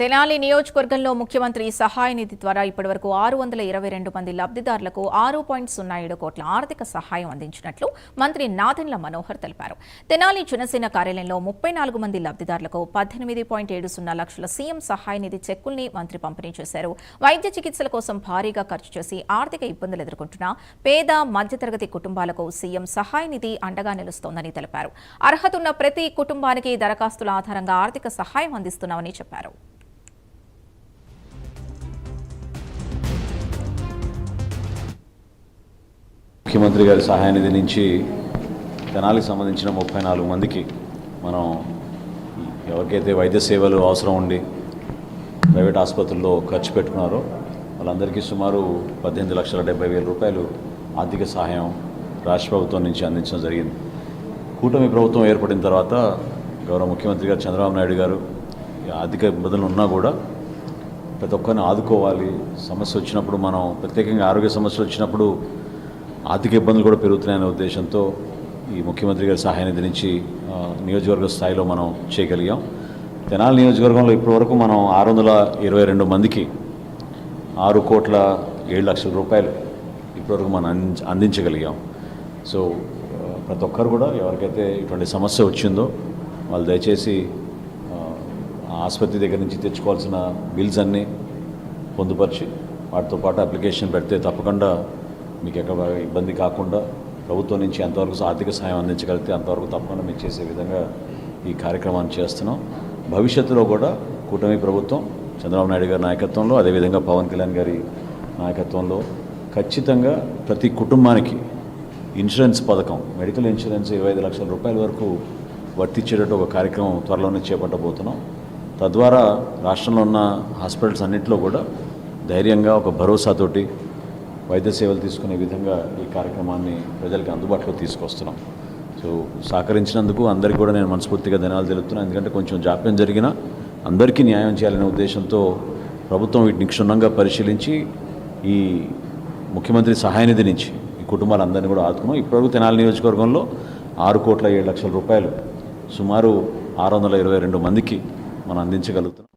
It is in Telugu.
తెనాలి నియోజకవర్గంలో ముఖ్యమంత్రి సహాయ నిధి ద్వారా ఇప్పటివరకు 622 మంది లబ్ధిదారులకు 6.07 కోట్ల ఆర్థిక సహాయం అందించినట్లు మంత్రి నాదెండ్ల మనోహర్ తెలిపారు. తెనాలి జనసేన కార్యాలయంలో 34 మంది లబ్ధిదారులకు 18.70 లక్షల సీఎం సహాయ నిధి చెక్కుల్ని మంత్రి పంపిణీ చేశారు. వైద్య చికిత్సల కోసం భారీగా ఖర్చు చేసి ఆర్థిక ఇబ్బందులు ఎదుర్కొంటున్న పేద మధ్యతరగతి కుటుంబాలకు సీఎం సహాయ నిధి అండగా నిలుస్తోందని తెలిపారు. అర్హత ఉన్న ప్రతి కుటుంబానికి దరఖాస్తుల ఆధారంగా ఆర్థిక సహాయం అందిస్తున్నామని చెప్పారు. ముఖ్యమంత్రి గారి సహాయ నిధి నుంచి తెనాలికి సంబంధించిన 34 మందికి మనం ఎవరికైతే వైద్య సేవలు అవసరం ఉండి ప్రైవేట్ ఆసుపత్రుల్లో ఖర్చు పెట్టుకున్నారో వాళ్ళందరికీ సుమారు 18,70,000 రూపాయలు ఆర్థిక సహాయం రాష్ట్ర ప్రభుత్వం నుంచి అందించడం జరిగింది. కూటమి ప్రభుత్వం ఏర్పడిన తర్వాత గౌరవ ముఖ్యమంత్రి గారు చంద్రబాబు నాయుడు గారు ఆర్థిక ఇబ్బందులు ఉన్నా కూడా ప్రతి ఒక్కరిని ఆదుకోవాలి, సమస్య వచ్చినప్పుడు మనం ప్రత్యేకంగా ఆరోగ్య సమస్యలు వచ్చినప్పుడు ఆర్థిక ఇబ్బందులు కూడా పెరుగుతున్నాయనే ఉద్దేశంతో ఈ ముఖ్యమంత్రి గారి సహాయ నిధి నుంచి నియోజకవర్గ స్థాయిలో మనం చేయగలిగాం. తెనాలి నియోజకవర్గంలో ఇప్పటివరకు మనం 622 మందికి 6,07,00,000 రూపాయలు ఇప్పటివరకు మనం అందించగలిగాం. సో ప్రతి ఒక్కరు కూడా ఎవరికైతే ఇటువంటి సమస్య వచ్చిందో వాళ్ళు దయచేసి ఆసుపత్రి దగ్గర నుంచి తెచ్చుకోవాల్సిన బిల్స్ అన్నీ పొందుపరిచి వాటితో పాటు అప్లికేషన్ పెడితే తప్పకుండా మీకు ఎక్కడ ఇబ్బంది కాకుండా ప్రభుత్వం నుంచి ఎంతవరకు ఆర్థిక సహాయం అందించగలిగితే అంతవరకు తప్పకుండా మీకు చేసే విధంగా ఈ కార్యక్రమాన్ని చేస్తున్నాం. భవిష్యత్తులో కూడా కూటమి ప్రభుత్వం చంద్రబాబు నాయుడు గారి నాయకత్వంలో అదేవిధంగా పవన్ కళ్యాణ్ గారి నాయకత్వంలో ఖచ్చితంగా ప్రతి కుటుంబానికి ఇన్సూరెన్స్ పథకం, మెడికల్ ఇన్సూరెన్స్ 25 లక్షల రూపాయల వరకు వర్తించేటట్టు ఒక కార్యక్రమం త్వరలోనే చేపట్టబోతున్నాం. తద్వారా రాష్ట్రంలో ఉన్న హాస్పిటల్స్ అన్నింటిలో కూడా ధైర్యంగా ఒక భరోసాతోటి వైద్య సేవలు తీసుకునే విధంగా ఈ కార్యక్రమాన్ని ప్రజలకు అందుబాటులో తీసుకొస్తున్నాం. సో సహకరించినందుకు అందరికీ కూడా నేను మనస్ఫూర్తిగా ధన్యవాదాలు తెలుపుతున్నాను. ఎందుకంటే కొంచెం జాప్యం జరిగినా అందరికీ న్యాయం చేయాలనే ఉద్దేశంతో ప్రభుత్వం వీటిని క్షుణ్ణంగా పరిశీలించి ఈ ముఖ్యమంత్రి సహాయ నిధి నుంచి ఈ కుటుంబాలందరినీ కూడా ఆదుకున్నాం. ఇప్పటివరకు తెనాలి నియోజకవర్గంలో 6,07,00,000 రూపాయలు సుమారు 622 మందికి మనం అందించగలుగుతున్నాం.